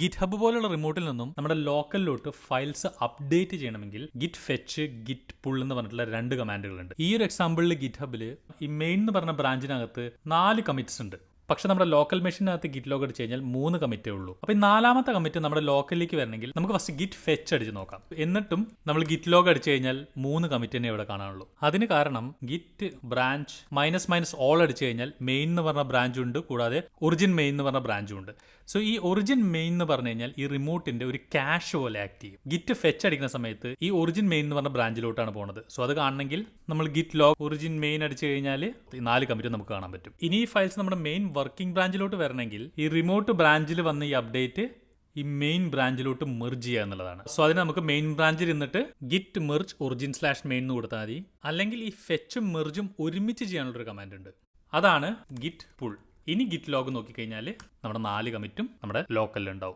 Git hub പോലുള്ള റിമോട്ടിൽ നിന്നും നമ്മുടെ ലോക്കലിലോട്ട് ഫയൽസ് അപ്ഡേറ്റ് ചെയ്യണമെങ്കിൽ ഗിറ്റ് ഫെച്ച് ഗിറ്റ് പുൾ എന്ന് പറഞ്ഞിട്ടുള്ള 2 കമാൻഡുകളുണ്ട്. ഈ ഒരു എക്സാമ്പിളിൽ ഗിറ്റ് ഹബിൽ ഈ മെയിൻ എന്ന് പറഞ്ഞ ബ്രാഞ്ചിനകത്ത് 4 കമ്മിറ്റ്സ് ഉണ്ട്. പക്ഷെ നമ്മുടെ ലോക്കൽ മെഷീനകത്ത് ഗിറ്റ് ലോഗ് അടിച്ച് കഴിഞ്ഞാൽ 3 കമ്മിറ്റേ ഉള്ളൂ. അപ്പോൾ ഈ 4ാമത്തെ കമ്മിറ്റ് നമ്മുടെ ലോക്കലിലേക്ക് വരണമെങ്കിൽ നമുക്ക് ഫസ്റ്റ് ഗിറ്റ് ഫെച്ച് അടിച്ച് നോക്കാം. എന്നിട്ടും നമ്മൾ ഗിറ്റ് ലോഗ് അടിച്ച് കഴിഞ്ഞാൽ 3 കമ്മിറ്റ് തന്നെ ഇവിടെ കാണാനുള്ളൂ. അതിന് കാരണം ഗിറ്റ് ബ്രാഞ്ച് -- ഓൾ അടിച്ച് കഴിഞ്ഞാൽ മെയിൻ എന്ന് പറഞ്ഞ ബ്രാഞ്ച് ഉണ്ട്, കൂടാതെ ഒറിജിൻ മെയിൻ എന്ന് പറഞ്ഞ ബ്രാഞ്ചും ഉണ്ട്. സോ ഈ ഒറിജിൻ മെയിൻ എന്ന് പറഞ്ഞു കഴിഞ്ഞാൽ ഈ റിമോട്ടിന്റെ ഒരു ക്യാഷ് പോലെ ആക്ട് ചെയ്യും. ഗിറ്റ് ഫെച്ച് അടിക്കുന്ന സമയത്ത് ഈ ഒറിജിൻ മെയിൻ എന്ന് പറഞ്ഞ ബ്രാഞ്ചിലോട്ടാണ് പോകുന്നത്. സോ അത് കാണണമെങ്കിൽ നമ്മൾ ഗിറ്റ് ലോഗ് ഒറിജിൻ മെയിൻ അടിച്ച് കഴിഞ്ഞാൽ 4 കമ്മിറ്റ് നമുക്ക് കാണാൻ പറ്റും. ഇനി ഈ ഫയൽസ് നമ്മുടെ മെയിൻ വർക്കിംഗ് ബ്രാഞ്ചിലോട്ട് വരണമെങ്കിൽ ഈ റിമോട്ട് ബ്രാഞ്ചിൽ വന്ന ഈ അപ്ഡേറ്റ് ഈ മെയിൻ ബ്രാഞ്ചിലോട്ട് മെർജ് ചെയ്യുക എന്നുള്ളതാണ്. സോ അതിന് നമുക്ക് മെയിൻ ബ്രാഞ്ചിൽ ഇരുന്നിട്ട് ഗിറ്റ് മെർജ് ഒറിജിൻ/മെയിൻ എന്ന് കൊടുത്താൽ മതി. അല്ലെങ്കിൽ ഈ ഫെച്ചും മെർജും ഒരുമിച്ച് ചെയ്യാനുള്ളൊരു കമാൻഡ് ഉണ്ട്, അതാണ് ഗിറ്റ് പുൾ. ഇനി ഗിറ്റ് ലോഗ് നോക്കിക്കഴിഞ്ഞാൽ നമ്മുടെ 4 കമ്മിറ്റും നമ്മുടെ ലോക്കലിൽ ഉണ്ടാവും.